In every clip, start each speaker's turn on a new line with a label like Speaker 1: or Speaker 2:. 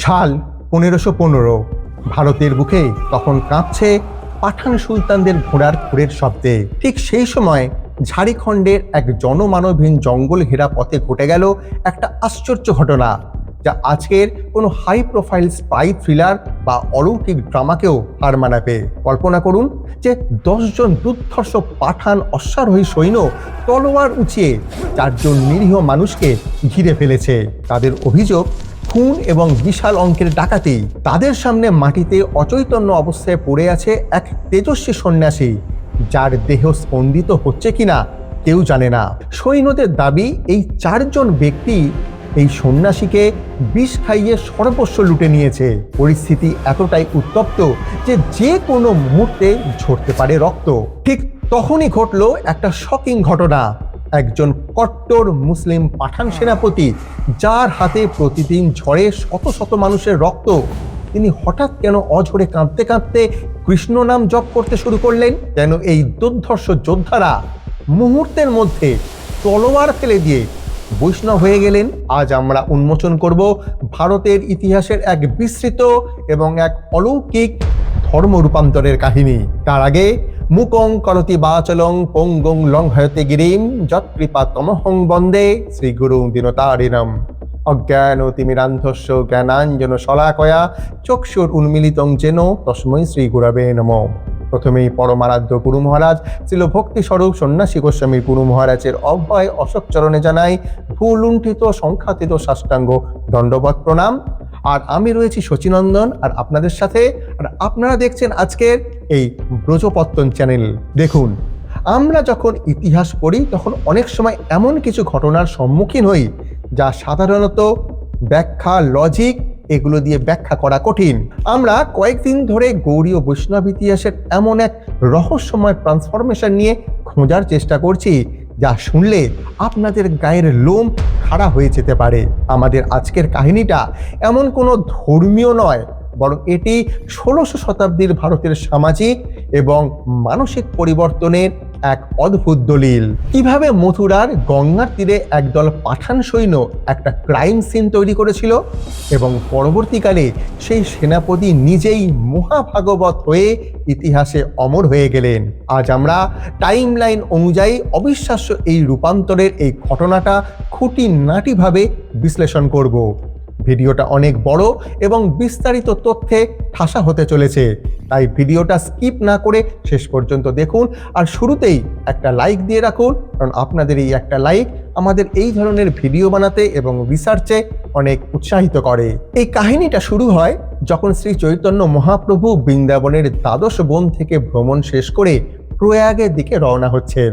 Speaker 1: সাল 1515। ভারতের বুকে তখন কাঁপছে পাঠান সুলতানদের ঘোড়ার খুরের শব্দে। ঠিক সেই সময় ঝাড়খণ্ডের এক জনমানবহীন জঙ্গল ঘেরা পথে ঘটে গেল একটা আশ্চর্য ঘটনা, যা আজকের কোনো হাই প্রোফাইল স্পাই থ্রিলার বা অলৌকিক ড্রামাকেও হার মানাবে। কল্পনা করুন যে 10 জন দুর্ধর্ষ পাঠান অশ্বারোহী সৈন্য তলোয়ার উঁচিয়ে 4 জন নিরীহ মানুষকে ঘিরে ফেলেছে। তাদের অভিযোগ খুন এবং বিশাল অঙ্কের ডাকাতি। তাদের সামনে মাটিতে অচৈতন্য অবস্থায় পড়ে আছে এক তেজস্বী সন্ন্যাসী, যার দেহ স্পন্দিত হচ্ছে কিনা কেউ জানে না। সৈন্যদের দাবি এই 4 জন ব্যক্তি এই সন্ন্যাসীকে বিষ খাইয়ে সর্বস্ব লুটে নিয়েছে। পরিস্থিতি এতটাই উত্তপ্ত যে যে কোনো মুহূর্তে ঝরতে পারে রক্ত। ঠিক তখনই ঘটলো একটা শকিং ঘটনা। একজন কট্টর মুসলিম পাঠান সেনাপতি, যার হাতে প্রতিদিন ঝরে শত শত মানুষের রক্ত, তিনি হঠাৎ কেন অঝরে কাঁদতে কাঁদতে কৃষ্ণ নাম জপ করতে শুরু করলেন। যেন এই দুর্ধর্ষ যোদ্ধারা মুহূর্তের মধ্যে তলোয়ার ফেলে দিয়ে বৈষ্ণব হয়ে গেলেন। আজ আমরা উন্মোচন করব ভারতের ইতিহাসের এক বিস্তৃত এবং এক অলৌকিক ধর্ম রূপান্তরের কাহিনী। তার আগে মুকং করতি বাচলং পঙ্গং লঙ্ঘয়তে গিরিম যৎকৃপা তমহং বন্দে শ্রী গুরু দীনতারিণম। অজ্ঞানতিমিরান্ধস্য জ্ঞানাঞ্জন শলাকয়া চক্ষুর উন্মিলিতং যেন তস্मै শ্রী গুরবে নমঃ। প্রথমেই পরমারাধ্য গুরু মহারাজ ছিল ভক্তি স্বরূপ সন্ন্যাসী গোস্বামী গুরু মহারাজের অভয় অশোক চরণে জানাই ভূলুণ্ঠিত সংখ্যাতীত সাষ্টাঙ্গ দণ্ডবত প্রণাম। আর আমি রয়েছি শচীনন্দন আর আপনাদের সাথে, আর আপনারা দেখছেন আজকের এই ব্রজপত্তন চ্যানেল। দেখুন, আমরা যখন ইতিহাস পড়ি তখন অনেক সময় এমন কিছু ঘটনার সম্মুখীন হই যা সাধারণত ব্যাখ্যা, লজিক এগুলো দিয়ে ব্যাখ্যা করা কঠিন। আমরা কয়েকদিন ধরে গৌড়ীয় বৈষ্ণব ইতিহাসের এমন এক রহস্যময় ট্রান্সফরমেশন নিয়ে খোঁজার চেষ্টা করছি, যা শুনলে আপনাদের গায়ের লোম খাড়া হয়ে যেতে পারে। আমাদের আজকের কাহিনীটা এমন কোনো ধর্মীয় নয়, বরং এটি 1600 শতাব্দীর ভারতের সামাজিক এবং মানসিক পরিবর্তনের এক অদ্ভুত দলিল। কিভাবে মথুরার গঙ্গার তীরে একদল পাঠান সৈন্য একটা ক্রাইম সিন তৈরি করেছিল এবং পরবর্তীকালে সেই সেনাপতি নিজেই মহাভাগবত হয়ে ইতিহাসে অমর হয়ে গেলেন। আজ আমরা টাইম লাইন অনুযায়ী অবিশ্বাস্য এই রূপান্তরের এই ঘটনাটা খুঁটিনাটিভাবে বিশ্লেষণ করব। ভিডিওটা অনেক বড় এবং বিস্তারিত তথ্যে ঠাসা হতে চলেছে, তাই ভিডিওটা স্কিপ না করে শেষ পর্যন্ত দেখুন। আর শুরুতেই একটা লাইক দিয়ে রাখুন, কারণ আপনাদের এই একটা লাইক আমাদের এই ধরনের ভিডিও বানাতে এবং রিসার্চে অনেক উৎসাহিত করে। এই কাহিনীটা শুরু হয় যখন শ্রী চৈতন্য মহাপ্রভু বৃন্দাবনের দ্বাদশ বন থেকে ভ্রমণ শেষ করে প্রয়াগের দিকে রওনা হচ্ছেন।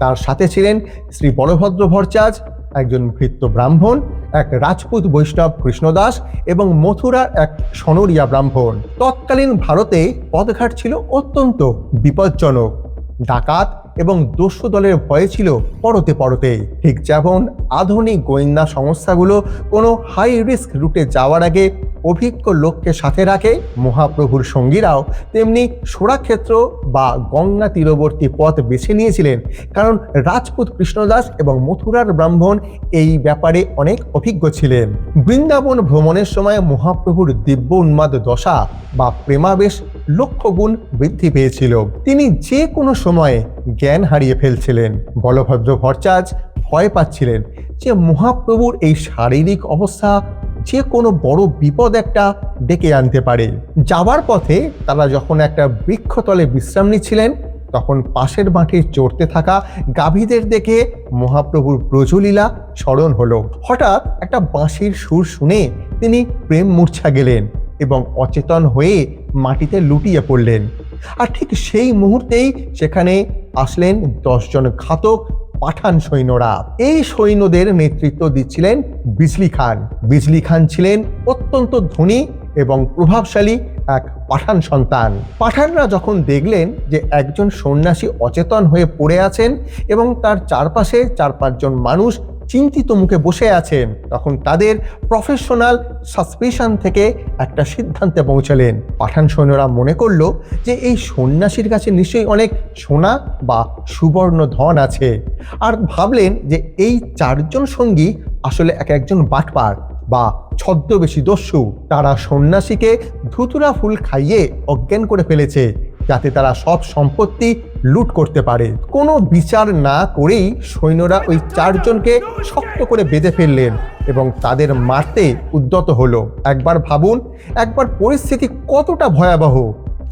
Speaker 1: তার সাথে ছিলেন শ্রী বলভদ্র ভরচাজ, একজন ভৃত্য ব্রাহ্মণ, এক রাজপুত বৈষ্ণব কৃষ্ণদাস এবং মথুরার এক সনরিয়া ব্রাহ্মণ। তৎকালীন ভারতে পথঘাট ছিল অত্যন্ত বিপজ্জনক। ডাকাত এবং দস্যু দলের ভয়ে ছিল পরতে পরতে। ঠিক যেমন আধুনিক গোয়েন্দা সংস্থাগুলো কোনো হাই রিস্ক রুটে যাওয়ার আগে অভিজ্ঞ লোককে সাথে রাখে, মহাপ্রভুর সঙ্গীরাও তেমনি সোরাক্ষেত্র বা গঙ্গা তীরবর্তী পথ বেছে নিয়েছিলেন, কারণ রাজপুত কৃষ্ণদাস এবং মথুরার ব্রাহ্মণ এই ব্যাপারে অনেক অভিজ্ঞ ছিলেন। বৃন্দাবন ভ্রমণের সময় মহাপ্রভুর দিব্য উন্মাদ দশা বা প্রেমাবেশ লক্ষ্য গুণ বৃদ্ধি পেয়েছিল। তিনি যে কোনো সময়ে জ্ঞান হারিয়ে ফেলছিলেন। বলভদ্র ভরচাজ ভয় পাচ্ছিলেন যে মহাপ্রভুর এই শারীরিক অবস্থা যে কোনো বড় বিপদ একটা ডেকে আনতে পারে। যাবার পথে তারা যখন একটা বৃক্ষতলে বিশ্রাম নিচ্ছিলেন, তখন পাশের মাঠে চড়তে থাকা গাভীদের দেখে মহাপ্রভুর ব্রজলীলা স্মরণ হলো। হঠাৎ একটা বাঁশির সুর শুনে তিনি প্রেম মূর্ছা গেলেন এবং অচেতন হয়ে মাটিতে লুটিয়ে পড়লেন। আর ঠিক সেই মুহূর্তেই সেখানে আসলেন 10 জন ঘাতক পাঠান সৈন্যরা। এই সৈন্যদের নেতৃত্ব দিচ্ছিলেন বিজলি খান। বিজলি খান ছিলেন অত্যন্ত ধনী এবং প্রভাবশালী এক পাঠান সন্তান। পাঠানরা যখন দেখলেন যে একজন সন্ন্যাসী অচেতন হয়ে পড়ে আছেন এবং তার চারপাশে 4-5 জন মানুষ চিন্তিত মুখে বসে আছেন, তখন তাদের প্রফেশনাল সাসপিশন থেকে একটা সিদ্ধান্তে পৌঁছালেন। পাঠান সৈন্যরা মনে করল যে এই সন্ন্যাসীর কাছে নিশ্চয়ই অনেক সোনা বা সুবর্ণ ধন আছে, আর ভাবলেন যে এই 4 জন সঙ্গী আসলে একজন বাটপার বা ছদ্মবেশী দস্যু। তারা সন্ন্যাসীকে ধুতুরা ফুল খাইয়ে অজ্ঞান করে ফেলেছে, যাতে তারা সব সম্পত্তি লুট করতে পারে। কোনো বিচার না করেই সৈন্যরা ওই 4 জনকে শক্ত করে বেঁধে ফেললেন এবং তাদের মারতে উদ্যত হলো। একবার ভাবুন, একবার পরিস্থিতি কতটা ভয়াবহ।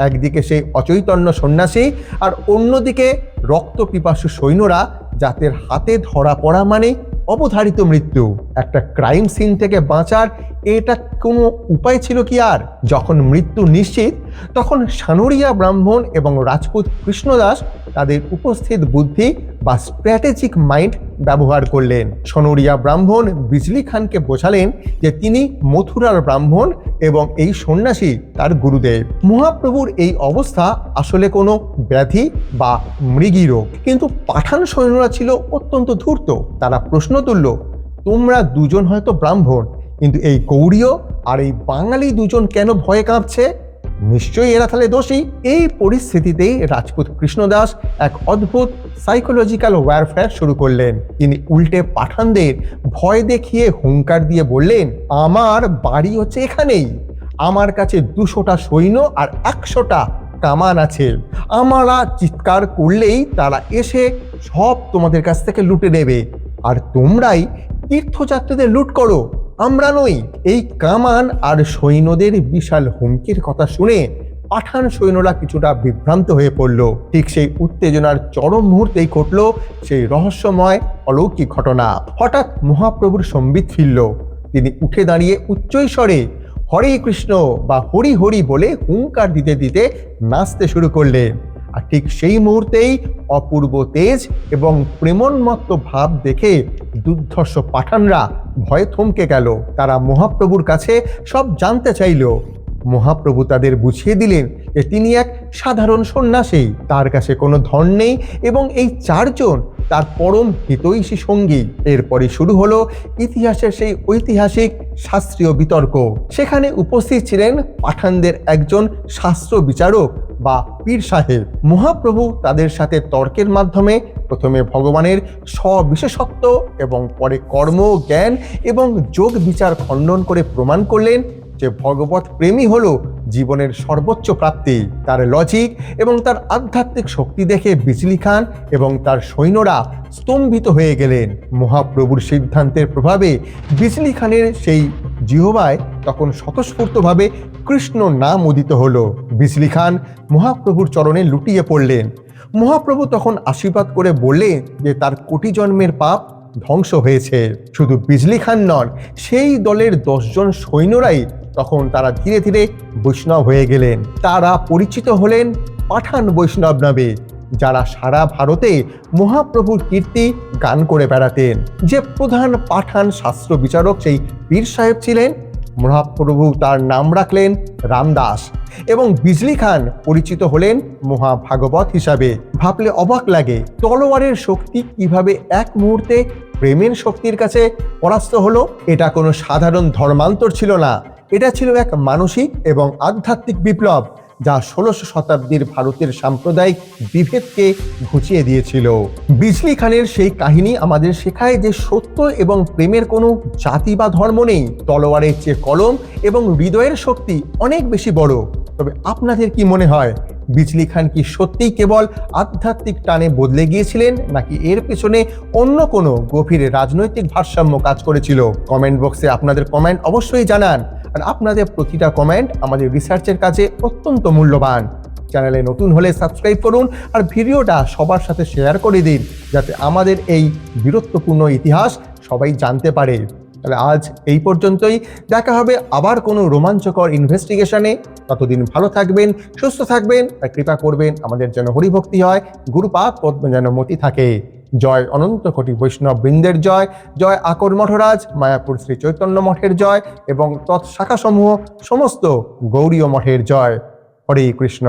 Speaker 1: একদিকে সেই অচৈতন্য সন্ন্যাসী আর অন্যদিকে রক্তপিপাসু সৈন্যরা, যাদের হাতে ধরা পড়া মানে অবধারিত মৃত্যু। একটা ক্রাইম সিন থেকে বাঁচার এটা কোনো উপায় ছিল কি আর? যখন মৃত্যু নিশ্চিত, তখন সানুরিয়া ব্রাহ্মণ এবং রাজপুত কৃষ্ণদাস তাদের উপস্থিত বুদ্ধি বা স্ট্র্যাটেজিক মাইন্ড ব্যবহার করলেন। সনুরিয়া ব্রাহ্মণ বিজলি খানকে বোঝালেন যে তিনি মথুরার ব্রাহ্মণ এবং এই সন্ন্যাসী তার গুরুদেব। মহাপ্রভুর এই অবস্থা আসলে কোনো ব্যাধি বা মৃগী রোগ, কিন্তু পাঠান সৈন্যরা ছিল অত্যন্ত ধূর্ত। তারা প্রশ্ন তুলল, তোমরা দুজন হয়তো ব্রাহ্মণ, কিন্তু এই গৌড়ীয় আর এই বাঙালি দুজন কেন ভয়ে কাঁপছে? নিশ্চয়ই এরা তাহলে দোষী। এই পরিস্থিতিতেই রাজপুত কৃষ্ণদাস এক অদ্ভুত সাইকোলজিক্যাল ওয়ারফেয়ার শুরু করলেন। তিনি উল্টে পাঠানদের ভয় দেখিয়ে হুঙ্কার দিয়ে বললেন, আমার বাড়ি হচ্ছে এখানেই, আমার কাছে 200টা সৈন্য আর 100টা কামান আছে। আমরা চিৎকার করলেই তারা এসে সব তোমাদের কাছ থেকে লুটে নেবে, আর তোমরাই তীর্থযাত্রীদের লুট করো, আমরা নই। এই কামান আর সৈন্যদের বিশাল হুমকির কথা শুনে পাঠান সৈন্যরা কিছুটা বিভ্রান্ত হয়ে পড়ল। ঠিক সেই উত্তেজনার চরম মুহূর্তেই ঘটল সেই রহস্যময় অলৌকিক ঘটনা। হঠাৎ মহাপ্রভুর সম্বিত ফিরল। তিনি উঠে দাঁড়িয়ে উচ্চৈস্বরে হরে কৃষ্ণ বা হরি হরি বলে হুঙ্কার দিতে দিতে নাচতে শুরু করলেন। আর ঠিক সেই মুহূর্তেই অপূর্ব তেজ এবং প্রেমোন্মত্ত ভাব দেখে দুর্ধর্ষ পাঠানরা ভয়ে থমকে গেল। তারা মহাপ্রভুর কাছে সব জানতে চাইল। মহাপ্রভু তাদের বুঝিয়ে দিলেন যে তিনি এক সাধারণ সন্ন্যাসী, তার কাছে কোনো ধন নেই এবং এই 4 জন তার পরম হিতৈষী সঙ্গী। এরপরই শুরু হলো ইতিহাসের সেই ঐতিহাসিক শাস্ত্রীয় বিতর্ক। সেখানে উপস্থিত ছিলেন পাঠানদের একজন শাস্ত্র বিচারক বা পীর সাহেব। মহাপ্রভু তাদের সাথে তর্কের মাধ্যমে প্রথমে ভগবানের স্ববিশেষত্ব এবং পরে কর্ম, জ্ঞান এবং যোগ বিচার খণ্ডন করে প্রমাণ করলেন যে ভগবত প্রেমই হলো জীবনের সর্বোচ্চ প্রাপ্তি। তার লজিক এবং তার আধ্যাত্মিক শক্তি দেখে বিজলি খান এবং তার সৈন্যরা স্তম্ভিত হয়ে গেলেন। মহাপ্রভুর সিদ্ধান্তের প্রভাবে বিজলি খানের সেই জিহ্বায় তখন স্বতঃস্ফূর্তভাবে কৃষ্ণ নাম উদিত হলো। বিজলি খান মহাপ্রভুর চরণে লুটিয়ে পড়লেন। মহাপ্রভু তখন আশীর্বাদ করে বললেন যে তার কোটি জন্মের পাপ ধ্বংস হয়েছে। শুধু বিজলি খান নন, সেই দলের 10 জন সৈন্যরাই তখন তারা ধীরে ধীরে বৈষ্ণব হয়ে গেলেন। তারা পরিচিত হলেন পাঠান বৈষ্ণব নামে, যারা সারা ভারতে মহাপ্রভুর কীর্তি গান করে বেড়াতেন। যে প্রধান পাঠান শাস্ত্র বিচারক সেই পীর সাহেব ছিলেন, মহাপ্রভু তার নাম রাখলেন রামদাস এবং বিজলি খান পরিচিত হলেন মহাভাগবত হিসাবে। ভাবলে অবাক লাগে, তলোয়ারের শক্তি কিভাবে এক মুহূর্তে প্রেমের শক্তির কাছে পরাস্ত হলো। এটা কোনো সাধারণ ধর্মান্তর ছিল না, এটা ছিল এক মানসিক এবং আধ্যাত্মিক বিপ্লব, যা 16শো শতাব্দীর ভারতের সাম্প্রদায়িক বিভেদকে ঘুচিয়ে দিয়েছিল। বিজলি খানের সেই কাহিনী আমাদের শেখায় যে সত্য এবং প্রেমের কোনো জাতি বা ধর্ম নেই। তলোয়ারের চেয়ে কলম এবং হৃদয়ের শক্তি অনেক বেশি বড়। তবে আপনাদের কি মনে হয়, বিজলি খান কি সত্যিই কেবল আধ্যাত্মিক টানে বদলে গিয়েছিলেন, নাকি এর পেছনে অন্য কোনো গভীর রাজনৈতিক ভারসাম্য কাজ করেছিল? কমেন্ট বক্সে আপনাদের কমেন্ট অবশ্যই জানান। আর আপনাদের প্রতিটা কমেন্ট আমাদের রিসার্চের কাজে অত্যন্ত মূল্যবান। চ্যানেলে নতুন হলে সাবস্ক্রাইব করুন আর ভিডিওটা সবার সাথে শেয়ার করে দিন, যাতে আমাদের এই বীরত্বপূর্ণ ইতিহাস সবাই জানতে পারে। তাহলে আজ এই পর্যন্তই, দেখা হবে আবার কোনো রোমাঞ্চকর ইনভেস্টিগেশনে। ততদিন ভালো থাকবেন, সুস্থ থাকবেন, আর কৃপা করবেন আমাদের যেন হরিভক্তি হয়, গুরুপাদ পদ্মে যেন মতি থাকে। জয় অনন্ত কোটি বৈষ্ণব বৃন্দের জয়, জয় আকর মঠরাজ, মায়াপুর শ্রী চৈতন্য মঠের জয় এবং তৎশাখাসমূহ সমস্ত গৌড়ীয় মঠের জয়। হরে কৃষ্ণ।